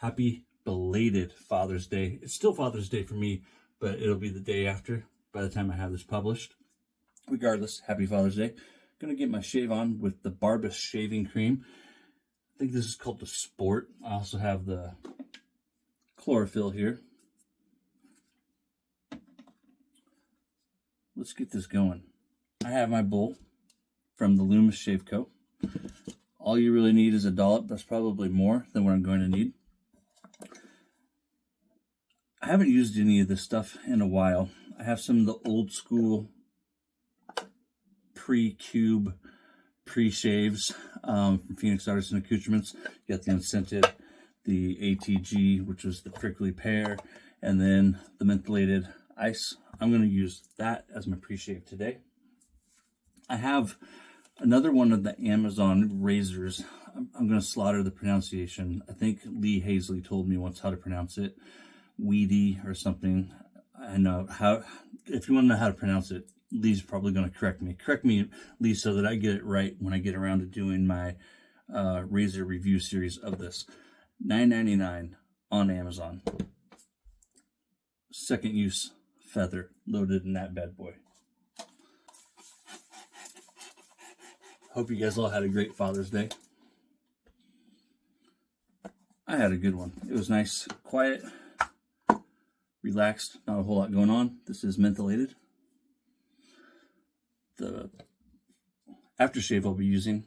Happy belated Father's Day. It's still Father's Day for me, but it'll be the day after by the time I have this published. Regardless, happy Father's Day. Gonna get my shave on with the Barbus shaving cream. I think this is called the Sport. I also have the chlorophyll here. Let's get this going. I have my bowl from the Loomis Shave Co. All you really need is a dollop. That's probably more than what I'm going to need. I haven't used any of this stuff in a while. I have some of the old school pre-cube pre-shaves from Phoenix Artisan Accoutrements. You got the unscented, the ATG, which was the prickly pear, and then the mentholated ice. I'm going to use that as my pre-shave today. I have another one of the Amazon razors. I'm going to slaughter the pronunciation. I think Lee Hazley told me once how to pronounce it. Weidi or something. I know how. If you want to know how to pronounce it, Lee's probably going to correct me. Correct me, Lee, so that I get it right when I get around to doing my razor review series of this. $9.99 on Amazon. Second use feather loaded in that bad boy. Hope you guys all had a great Father's Day. I had a good one. It was nice, quiet, relaxed, not a whole lot going on. This is mentholated. The aftershave I'll be using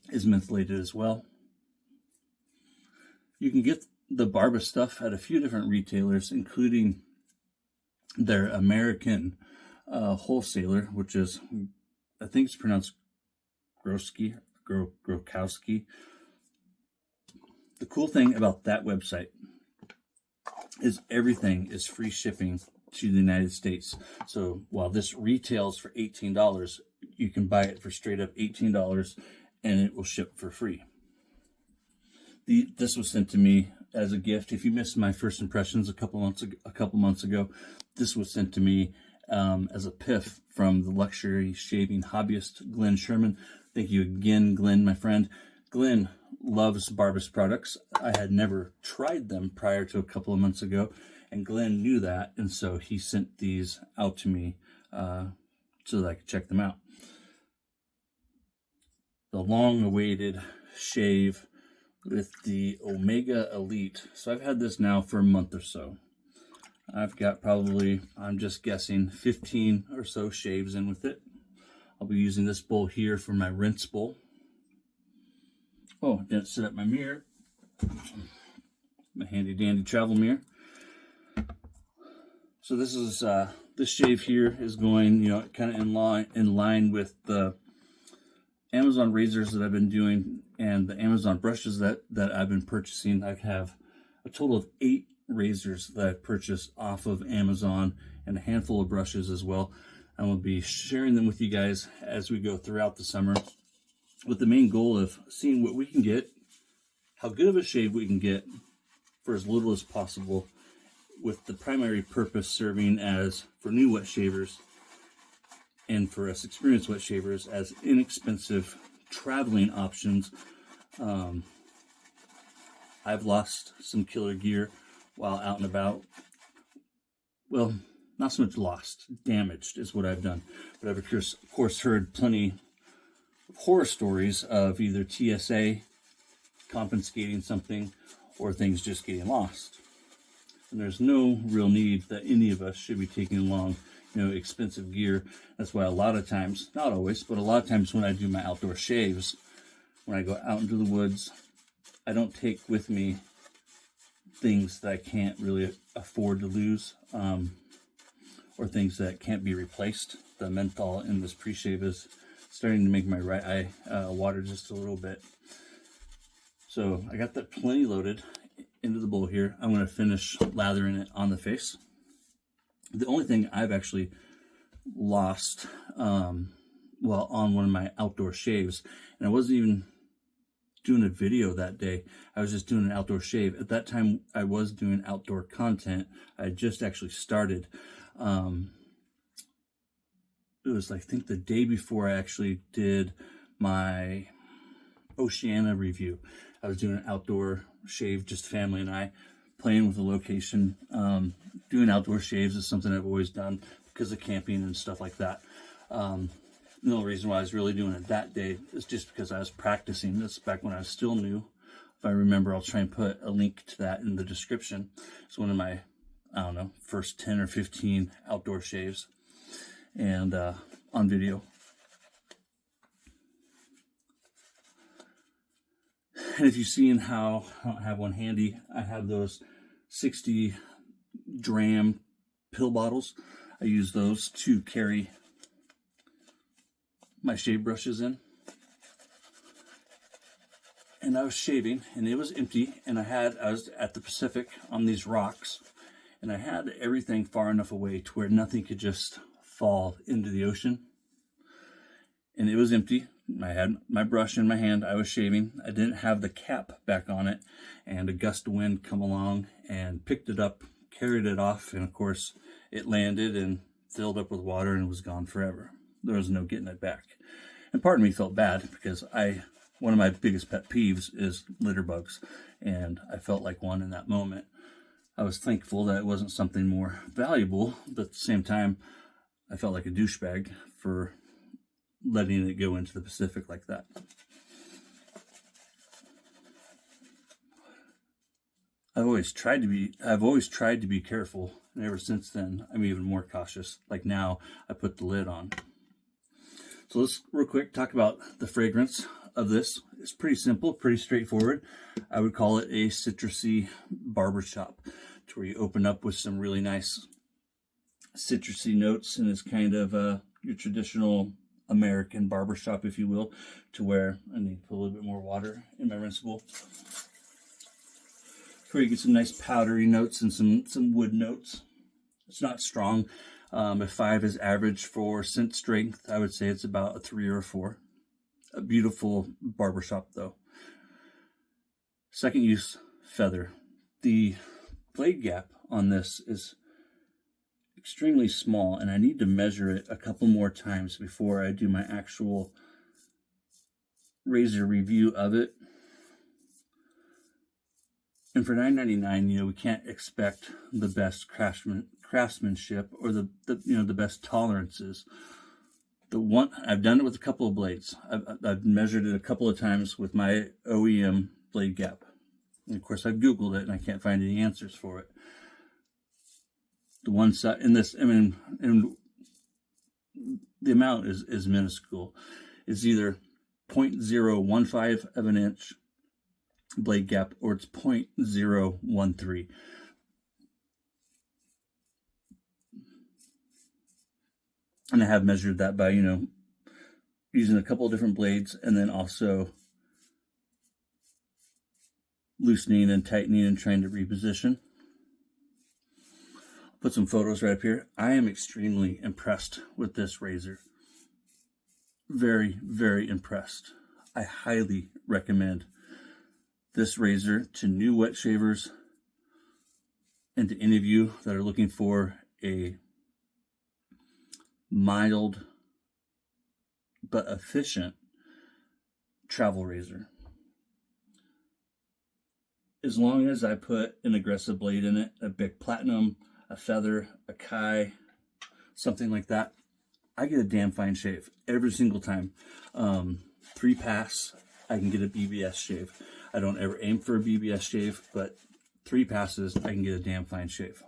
is mentholated as well. You can get the Barbus stuff at a few different retailers, including their American wholesaler, which is, I think it's pronounced Grokowski. The cool thing about that website is everything is free shipping to the United States. So while this retails for $18, you can buy it for straight up $18 and it will ship for free. This was sent to me as a gift. If you missed my first impressions a couple months ago, this was sent to me as a piff from the luxury shaving hobbyist Glenn Sherman. Thank you again, Glenn, my friend. Glenn loves Barbus products. I had never tried them prior to a couple of months ago, and Glenn knew that, and so he sent these out to me so that I could check them out. The long-awaited shave with the Omega Elite. So I've had this now for a month or so. I've got probably, I'm just guessing, 15 or so shaves in with it. I'll be using this bowl here for my rinse bowl. Oh, didn't set up my mirror. My handy dandy travel mirror. So this is this shave here is going, kind of in line with the Amazon razors that I've been doing and the Amazon brushes that I've been purchasing. I have a total of 8 razors that I've purchased off of Amazon and a handful of brushes as well. I will be sharing them with you guys as we go throughout the summer, with the main goal of seeing what we can get, how good of a shave we can get for as little as possible, with the primary purpose serving as, for new wet shavers and for us experienced wet shavers, as inexpensive traveling options. I've lost some killer gear while out and about. Well, not so much lost, damaged is what I've done. But I've, of course, heard plenty of horror stories of either TSA confiscating something or things just getting lost. And there's no real need that any of us should be taking along, expensive gear. That's why a lot of times, not always, but a lot of times when I do my outdoor shaves, when I go out into the woods, I don't take with me things that I can't really afford to lose, or things that can't be replaced. The menthol in this pre-shave is starting to make my right eye water just a little bit. So I got that plenty loaded into the bowl here. I'm going to finish lathering it on the face. The only thing I've actually lost, on one of my outdoor shaves, and I wasn't even doing a video that day. I was just doing an outdoor shave. At that time, I was doing outdoor content. I had just actually started. It was, I think, the day before I actually did my Oceania review. I was doing an outdoor shave, just family and I, playing with the location. Doing outdoor shaves is something I've always done because of camping and stuff like that. The only reason why I was really doing it that day is just because I was practicing this back when I was still new. If I remember, I'll try and put a link to that in the description. It's one of my, I don't know, first 10 or 15 outdoor shaves, and on video. And if you've seen how, I don't have one handy, I have those 60 dram pill bottles. I use those to carry my shave brushes in. And I was shaving and it was empty, and I was at the Pacific on these rocks, and I had everything far enough away to where nothing could just fall into the ocean. And it was empty. I had my brush in my hand. I was shaving. I didn't have the cap back on it, and a gust of wind come along and picked it up, carried it off, and of course it landed and filled up with water and was gone forever. There was no getting it back. And part of me felt bad because one of my biggest pet peeves is litter bugs, and I felt like one in that moment. I was thankful that it wasn't something more valuable, but at the same time, I felt like a douchebag for letting it go into the Pacific like that. I've always tried to be careful, and ever since then, I'm even more cautious. Like now, I put the lid on. So let's real quick talk about the fragrance of this. It's pretty simple, pretty straightforward. I would call it a citrusy barbershop, to where you open up with some really nice citrusy notes, and it's kind of your traditional American barbershop, if you will, to where I need to put a little bit more water in my rinsable. Where you get some nice powdery notes and some wood notes. It's not strong. If 5 is average for scent strength, I would say it's about a 3 or a 4. A beautiful barbershop though. Second use, feather. The blade gap on this is extremely small, and I need to measure it a couple more times before I do my actual razor review of it. And for $9.99, we can't expect the best craftsmanship or the best tolerances. I've done it with a couple of blades. I've measured it a couple of times with my OEM blade gap. And of course, I've Googled it and I can't find any answers for it. The one side in this, and the amount is minuscule. It's either 0.015 of an inch blade gap, or it's 0.013. And I have measured that by, using a couple of different blades, and then also loosening and tightening and trying to reposition. Put some photos right up here. I am extremely impressed with this razor. Very, very impressed. I highly recommend this razor to new wet shavers and to any of you that are looking for a mild but efficient travel razor. As long as I put an aggressive blade in it, a big platinum, a feather, a Kai, something like that, I get a damn fine shave every single time. 3 pass, I can get a BBS shave. I don't ever aim for a BBS shave, but 3 passes, I can get a damn fine shave.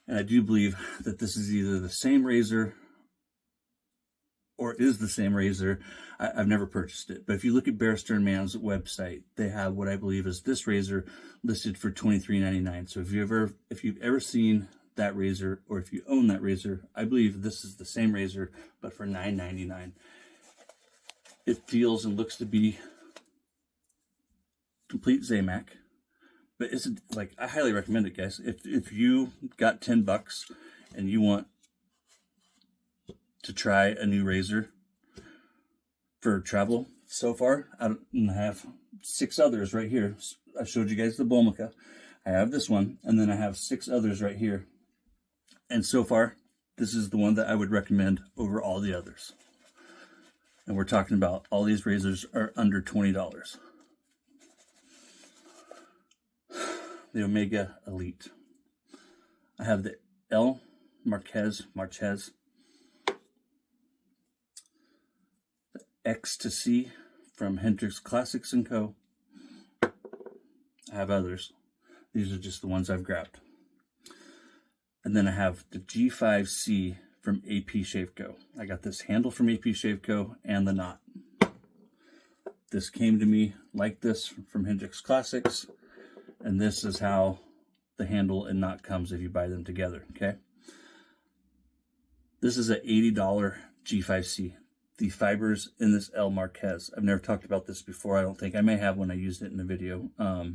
And I do believe that this is either the same razor or is the same razor. I've never purchased it, but if you look at Bear Stearns Man's website, they have what I believe is this razor listed for $23.99. So if you've ever seen that razor, or if you own that razor, I believe this is the same razor, but for $9.99. It feels and looks to be complete Zamac, but it's like, I highly recommend it, guys. If you got $10 and you want to try a new razor for travel, so far I have 6 others right here. I showed you guys the Bolmica. I have this one, and then I have 6 others right here. And so far, this is the one that I would recommend over all the others. And we're talking about all these razors are under $20. The Omega Elite. I have the L Marquez, the X to C from Hendrix Classics & Co. I have others. These are just the ones I've grabbed. And then I have the G5C from AP Shave Co. I got this handle from AP Shave Co. and the knot. This came to me like this from Hendrix Classics. And this is how the handle and knot comes if you buy them together, okay? This is an $80 G5C. The fibers in this L Marquez. I've never talked about this before, I don't think. I may have when I used it in a video. I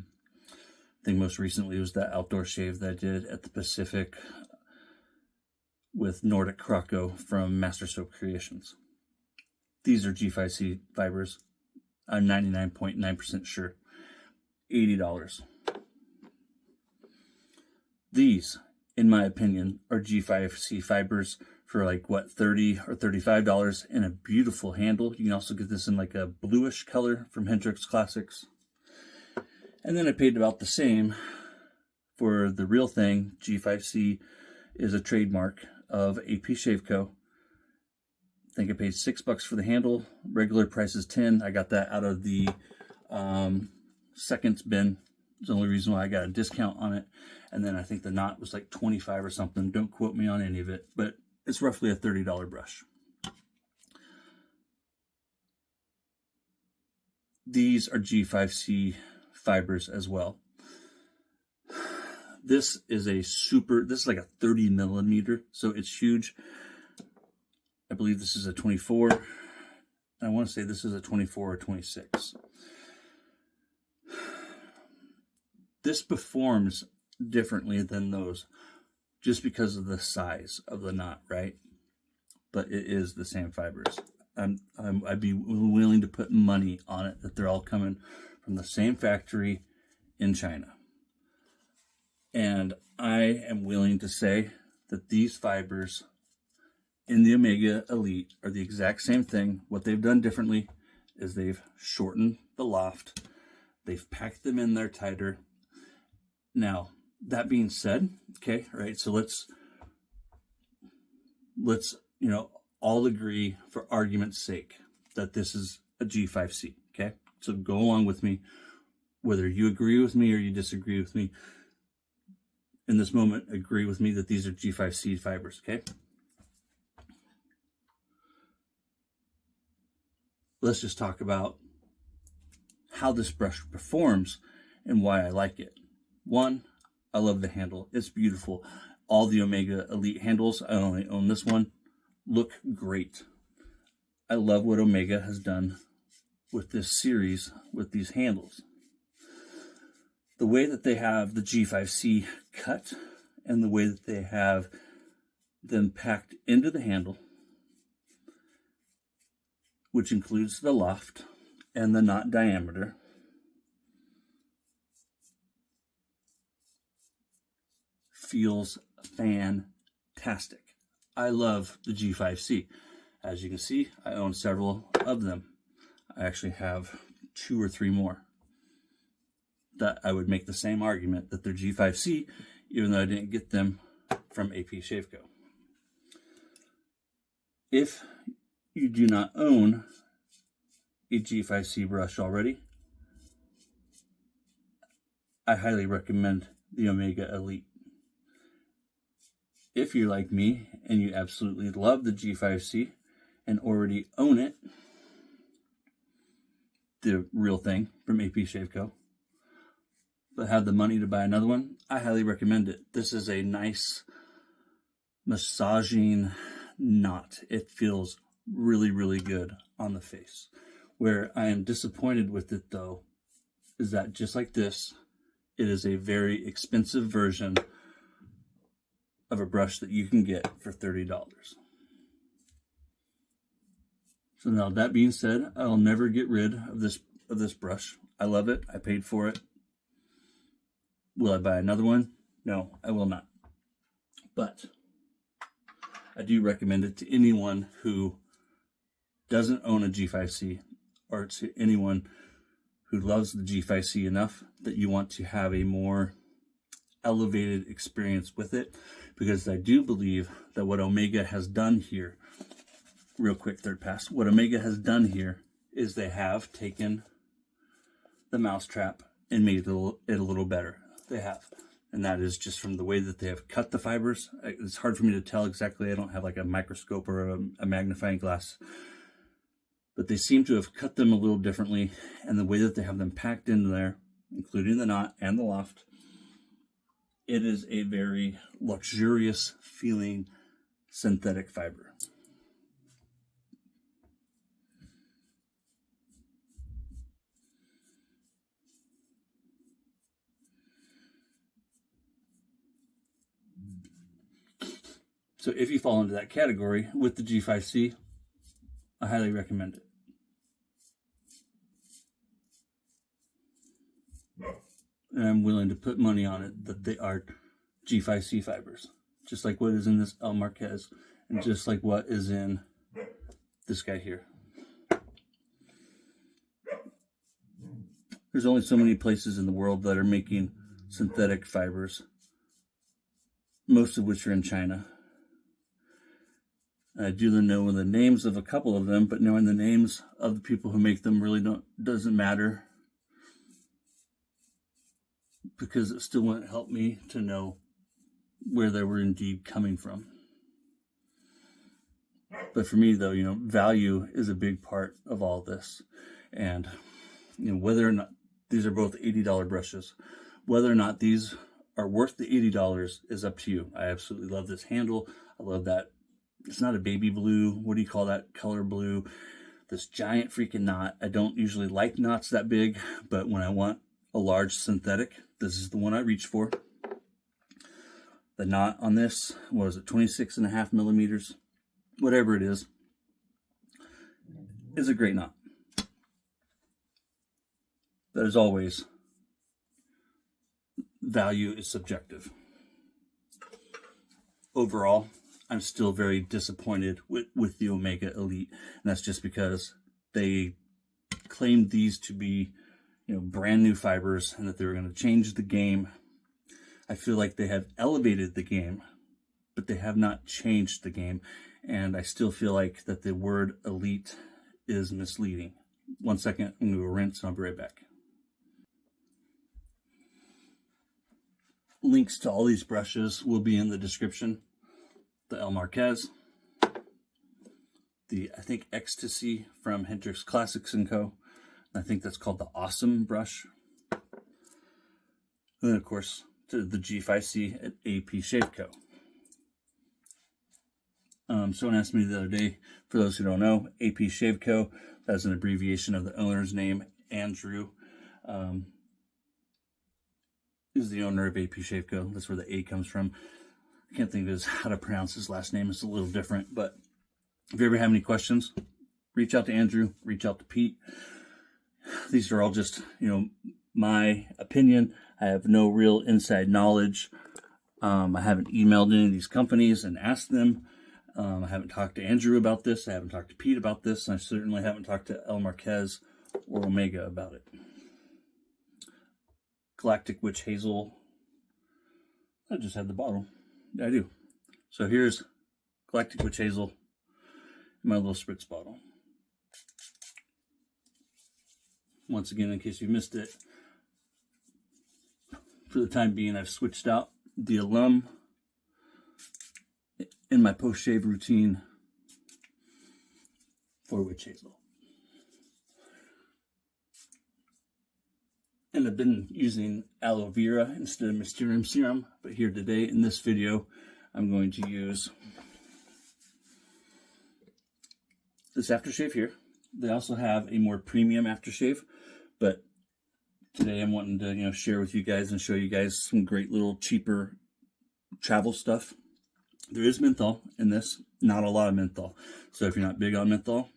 think most recently was that outdoor shave that I did at the Pacific with Nordic Croco from Master Soap Creations. These are G5C fibers. I'm 99.9% sure. $80. These, in my opinion, are G5C fibers for like, what, $30 or $35 and a beautiful handle. You can also get this in like a bluish color from Hendrix Classics. And then I paid about the same for the real thing. G5C is a trademark of AP Shave Co. I think I paid $6 for the handle. Regular price is $10. I got that out of the seconds bin. It's the only reason why I got a discount on it. And then I think the knot was like $25 or something. Don't quote me on any of it, but it's roughly a $30 brush. These are G5C fibers as well. This is like a 30 millimeter, so it's huge. I believe this is a 24. I want to say this is a 24 or 26. This performs differently than those just because of the size of the knot, right? But it is the same fibers. I'd be willing to put money on it that they're all coming from the same factory in China. And I am willing to say that these fibers in the Omega Elite are the exact same thing. What they've done differently is they've shortened the loft. They've packed them in there tighter. Now, that being said, okay, right, so let's all agree for argument's sake that this is a G5C, okay? So go along with me, whether you agree with me or you disagree with me. In this moment, agree with me that these are G5C fibers, okay? Let's just talk about how this brush performs and why I like it. One, I love the handle. It's beautiful. All the Omega Elite handles, I only own this one, look great. I love what Omega has done with this series, with these handles. The way that they have the G5C cut and the way that they have them packed into the handle, which includes the loft and the knot diameter, feels fantastic. I love the G5C. As you can see, I own several of them. I actually have 2 or 3 more that I would make the same argument that they're G5C, even though I didn't get them from AP Shave Co. If you do not own a G5C brush already, I highly recommend the Omega Elite. If you're like me and you absolutely love the G5C and already own it, the real thing from AP Shave Co., but have the money to buy another one, I highly recommend it. This is a nice massaging knot. It feels really, really good on the face. Where I am disappointed with it, though, is that just like this, it is a very expensive version of a brush that you can get for $30. So now, that being said, I'll never get rid of this brush. I love it. I paid for it. Will I buy another one? No, I will not. But I do recommend it to anyone who doesn't own a G5C, or to anyone who loves the G5C enough that you want to have a more elevated experience with it, because I do believe that what Omega has done here, real quick third pass, what Omega has done here is they have taken the mousetrap and made it a little better. They have. And that is just from the way that they have cut the fibers. It's hard for me to tell exactly. I don't have like a microscope or a magnifying glass. But they seem to have cut them a little differently. And the way that they have them packed in there, including the knot and the loft, it is a very luxurious feeling synthetic fiber. So if you fall into that category with the G5C, I highly recommend it. And I'm willing to put money on it that they are G5C fibers, just like what is in this El Marquez, and just like what is in this guy here. There's only so many places in the world that are making synthetic fibers, most of which are in China. I do know the names of a couple of them, but knowing the names of the people who make them really doesn't matter, because it still wouldn't help me to know where they were indeed coming from. But for me, though, value is a big part of all this. And, whether or not these are both $80 brushes, whether or not these are worth the $80 is up to you. I absolutely love this handle. I love that. It's not a baby blue. What do you call that color blue? This giant freaking knot. I don't usually like knots that big, but when I want a large synthetic, this is the one I reach for. The knot on this, what is it, 26.5 millimeters? Whatever it is a great knot. But as always, value is subjective. Overall, I'm still very disappointed with the Omega Elite, and that's just because they claimed these to be, brand new fibers, and that they were going to change the game. I feel like they have elevated the game, but they have not changed the game, and I still feel like that the word elite is misleading. 1 second, I'm going to go rinse, and I'll be right back. Links to all these brushes will be in the description. The El Marquez, the, I think, Ecstasy from Hendrix Classics & Co. I think that's called the Awesome brush. And then, of course, to the G5C at AP Shave Co. Someone asked me the other day, for those who don't know, AP Shave Co., that's an abbreviation of the owner's name. Andrew is the owner of AP Shave Co. That's where the A comes from. I can't think of how to pronounce his last name. It's a little different, but if you ever have any questions, reach out to Andrew, reach out to Pete. These are all just, my opinion. I have no real inside knowledge. I haven't emailed any of these companies and asked them. I haven't talked to Andrew about this. I haven't talked to Pete about this. And I certainly haven't talked to El Marquez or Omega about it. Galactic Witch Hazel. I just had the bottle. Yeah, I do. So here's Galactic Witch Hazel in my little spritz bottle. Once again, in case you missed it, for the time being, I've switched out the alum in my post-shave routine for Witch Hazel. And I've been using aloe vera instead of Mysterium serum, but here today in this video, I'm going to use this aftershave here. They also have a more premium aftershave, but today I'm wanting to, share with you guys and show you guys some great little cheaper travel stuff. There is menthol in this, not a lot of menthol. So if you're not big on menthol,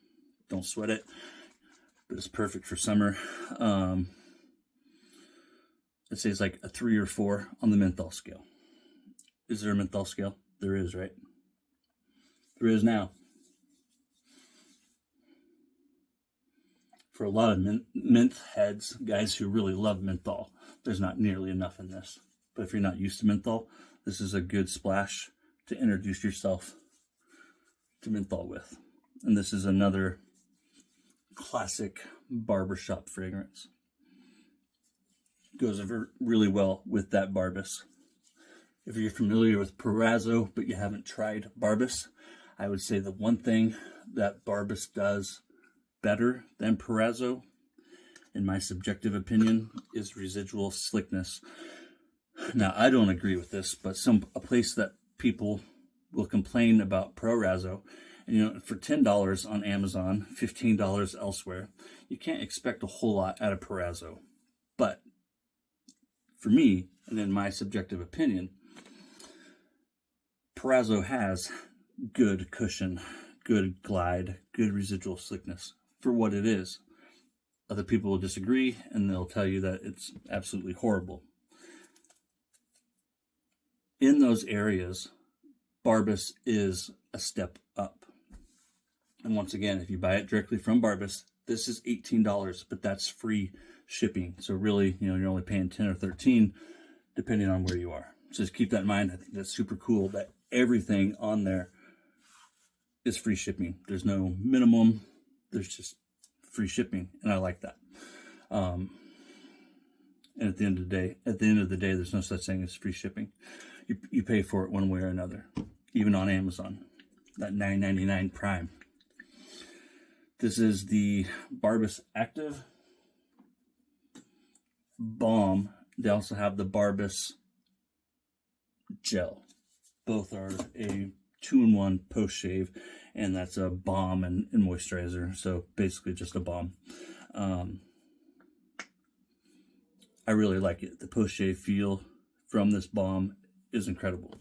don't sweat it, but it's perfect for summer. It says like a 3 or 4 on the menthol scale. Is there a menthol scale? There is, right? There is now. for a lot of mint heads, guys who really love menthol, there's not nearly enough in this. But if you're not used to menthol, this is a good splash to introduce yourself to menthol with. And this is another classic barbershop fragrance. Goes over really well with that Barbus. If you're familiar with Prorazzo, but you haven't tried Barbus, I would say the one thing that Barbus does better than Prorazzo, in my subjective opinion, is residual slickness. Now, I don't agree with this, but a place that people will complain about Prorazzo, and for $10 on Amazon, $15 elsewhere, you can't expect a whole lot out of Prorazzo. But for me, and in my subjective opinion, Prorazzo has good cushion, good glide, good residual slickness for what it is. Other people will disagree, and they'll tell you that it's absolutely horrible. In those areas, Barbus is a step up. And once again, if you buy it directly from Barbus, this is $18, but that's free shipping. So really, you're only paying 10 or 13, depending on where you are. So just keep that in mind. I think that's super cool that everything on there is free shipping. There's no minimum. There's just free shipping, and I like that. And at the end of the day, there's no such thing as free shipping. You pay for it one way or another, even on Amazon. That $9.99 Prime. This is the Barbus Active Balm. They also have the Barbus Gel. Both are a 2-in-1 post-shave, and that's a balm and moisturizer. So basically just a balm. I really like it. The post-shave feel from this balm is incredible.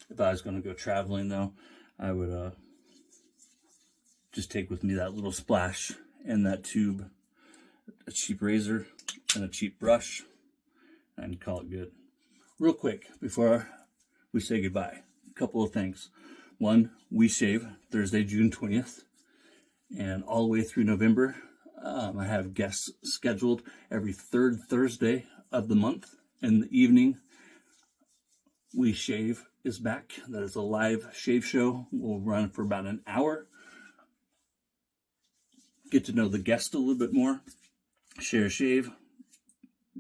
If I was going to go traveling, though, I would just take with me that little splash and that tube, a cheap razor and a cheap brush, and call it good. Real quick, before we say goodbye, a couple of things. One, we shave Thursday, June 20th, and all the way through November. I have guests scheduled every third Thursday of the month in the evening. We Shave is back. That is a live shave show. We'll run for about an hour. Get to know the guest a little bit more. Share shave,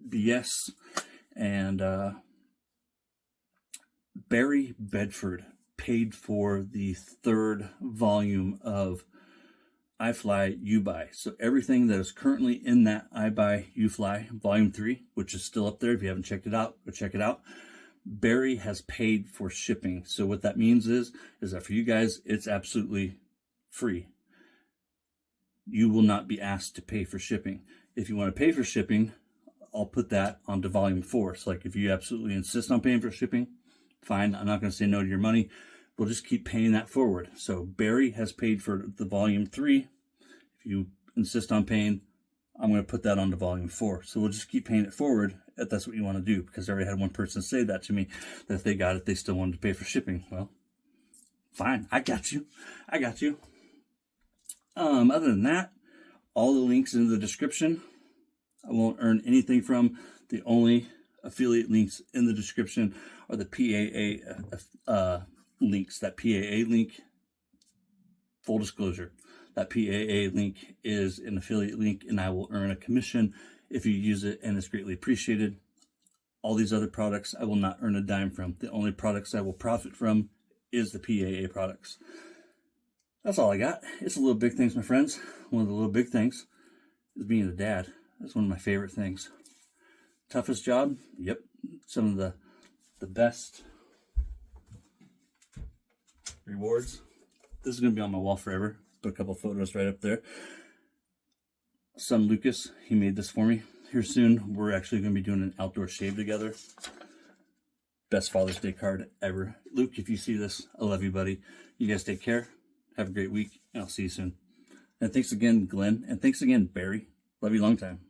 BS, and Barry Bedford paid for the 3rd volume of I Fly, You Buy. So everything that is currently in that I Buy, You Fly, Volume 3, which is still up there. If you haven't checked it out, go check it out. Barry has paid for shipping. So what that means is that for you guys, it's absolutely free. You will not be asked to pay for shipping. If you want to pay for shipping, I'll put that onto Volume 4. So like if you absolutely insist on paying for shipping, fine. I'm not going to say no to your money. We'll just keep paying that forward. So Barry has paid for the Volume 3. If you insist on paying, I'm going to put that onto Volume 4. So we'll just keep paying it forward if that's what you want to do, because I already had one person say that to me, that if they got it, they still wanted to pay for shipping. Well, fine. I got you. Other than that, all the links in the description. I won't earn anything from. The only affiliate links in the description are the PAA links. That PAA link, full disclosure, that PAA link is an affiliate link, and I will earn a commission if you use it, and it's greatly appreciated. All these other products I will not earn a dime from. The only products I will profit from is the PAA products. That's all I got. It's a little big things, my friends. One of the little big things is being a dad. That's one of my favorite things. Toughest job? Yep. Some of the best rewards. This is going to be on my wall forever. Put a couple photos right up there. Son Lucas, he made this for me. Here soon, we're actually going to be doing an outdoor shave together. Best Father's Day card ever. Luke, if you see this, I love you, buddy. You guys take care. Have a great week, and I'll see you soon. And thanks again, Glenn. And thanks again, Barry. Love you long time.